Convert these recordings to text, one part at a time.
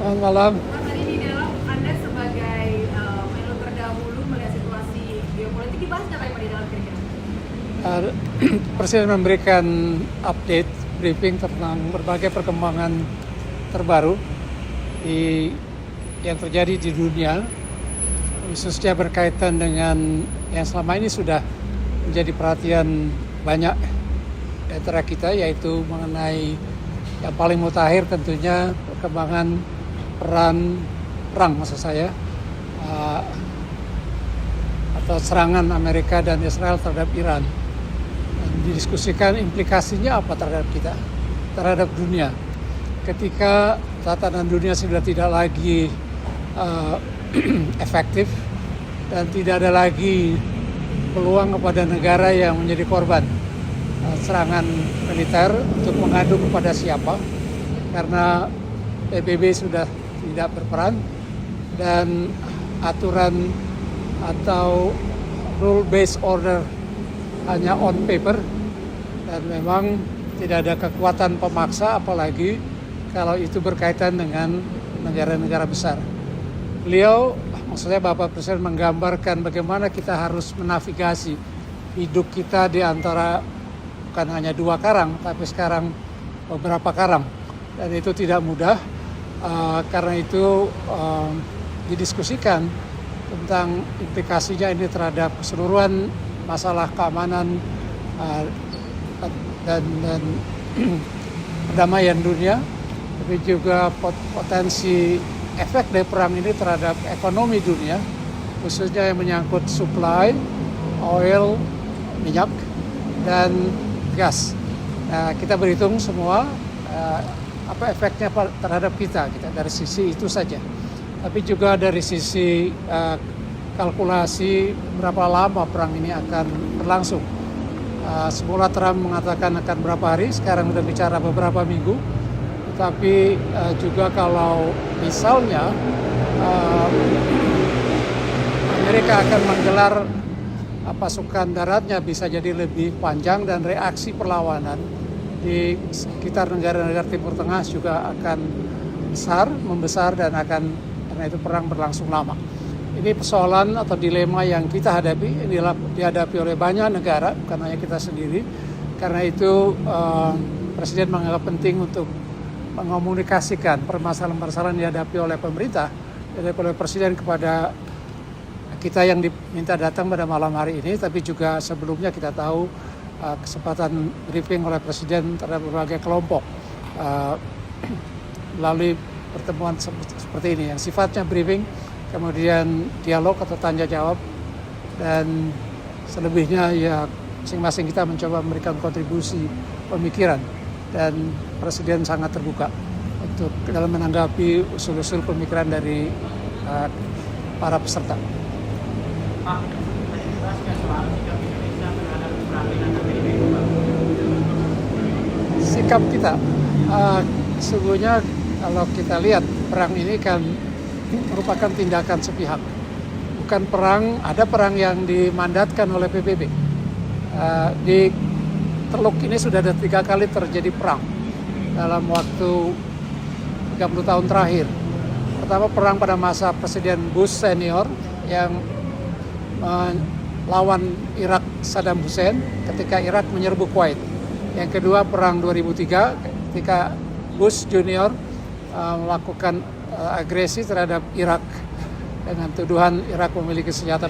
Selamat malam. Mas, tadi di dalam Anda sebagai menlu terdahulu melihat situasi geopolitik dibahas nggak Pak di dalam kira-kira? Uh, Presiden memberikan update briefing tentang berbagai perkembangan terbaru yang terjadi di dunia, khususnya berkaitan dengan yang selama ini sudah menjadi perhatian banyak di antara kita, yaitu mengenai yang paling mutakhir tentunya perkembangan perang maksud saya, atau serangan Amerika dan Israel terhadap Iran. Dan didiskusikan implikasinya apa terhadap kita, terhadap dunia. Ketika tatanan dunia sudah tidak lagi efektif dan tidak ada lagi peluang kepada negara yang menjadi korban serangan militer untuk mengadu kepada siapa, karena PBB sudah tidak berperan dan aturan atau rule based order hanya on paper, dan memang tidak ada kekuatan pemaksa, apalagi kalau itu berkaitan dengan negara-negara besar. Beliau, maksudnya Bapak Presiden, menggambarkan bagaimana kita harus menavigasi hidup kita di antara bukan hanya 2 karang, tapi sekarang beberapa karang, dan itu tidak mudah. Karena itu didiskusikan tentang implikasinya ini terhadap keseluruhan masalah keamanan dan perdamaian dunia, tapi juga potensi efek dari perang ini terhadap ekonomi dunia, khususnya yang menyangkut supply, oil, minyak, dan gas. Nah, kita berhitung semua apa efeknya terhadap kita dari sisi itu saja. Tapi juga dari sisi kalkulasi berapa lama perang ini akan berlangsung. Semula Trump mengatakan akan berapa hari, sekarang sudah bicara beberapa minggu. Tapi juga kalau misalnya Amerika akan menggelar pasukan daratnya, bisa jadi lebih panjang, dan reaksi perlawanan di sekitar negara-negara Timur Tengah juga akan membesar dan akan, karena itu perang berlangsung lama. Ini persoalan atau dilema yang kita hadapi, inilah dihadapi oleh banyak negara, bukan hanya kita sendiri. Karena itu Presiden menganggap penting untuk mengomunikasikan permasalahan-permasalahan yang dihadapi oleh pemerintah, oleh Presiden kepada kita yang diminta datang pada malam hari ini, tapi juga sebelumnya kita tahu kesempatan briefing oleh Presiden terhadap berbagai kelompok melalui pertemuan seperti ini yang sifatnya briefing, kemudian dialog atau tanya jawab, dan selebihnya ya masing-masing kita mencoba memberikan kontribusi pemikiran, dan Presiden sangat terbuka untuk dalam menanggapi usul-usul pemikiran dari para peserta. Pak, tadi dibahas soal sikap Indonesia terhadap perang dengan PBB. Sikap kita, sesungguhnya kalau kita lihat perang ini kan merupakan tindakan sepihak. Bukan perang, ada perang yang dimandatkan oleh PBB. Di Teluk ini sudah ada 3 kali terjadi perang dalam waktu 30 tahun terakhir. Pertama, perang pada masa Presiden Bush senior yang melawan Irak Saddam Hussein ketika Irak menyerbu Kuwait. Yang kedua, perang 2003 ketika Bush junior melakukan agresi terhadap Irak dengan tuduhan Irak memiliki senjata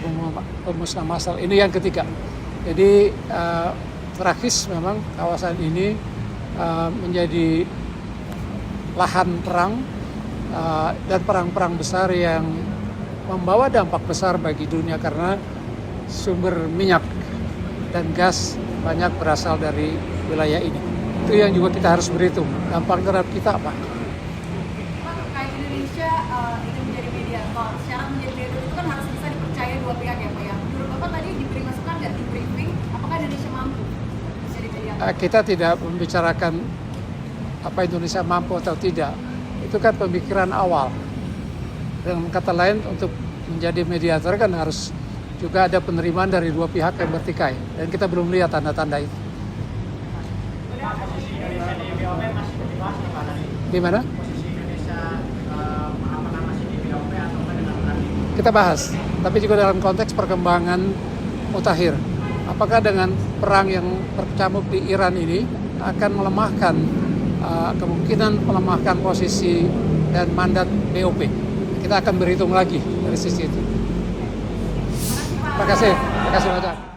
pemusnah massal. Ini yang ketiga. Jadi tragis memang kawasan ini menjadi lahan perang dan perang-perang besar yang membawa dampak besar bagi dunia, karena sumber minyak dan gas banyak berasal dari wilayah ini. Itu yang juga kita harus berhitung. Dampak terhadap kita apa? Pak, terkait Indonesia ingin menjadi mediator, syarat menjadi mediator itu kan harus bisa dipercaya dua pihak ya Pak ya. Menurut Bapak tadi diberi masukan nggak di briefing, apakah Indonesia mampu bisa jadi mediator? Kita tidak membicarakan apa Indonesia mampu atau tidak. Itu kan pemikiran awal. Dengan kata lain, untuk menjadi mediator kan harus juga ada penerimaan dari dua pihak yang bertikai, dan kita belum lihat tanda-tanda itu. Posisi Indonesia di BOP masih dibahas di mana? Di mana? Posisi Indonesia kita bahas, tapi juga dalam konteks perkembangan mutakhir. Apakah dengan perang yang berkecamuk di Iran ini akan melemahkan kemungkinan melemahkan posisi dan mandat BOP? Kita akan berhitung lagi dari sisi itu. Terima kasih banyak.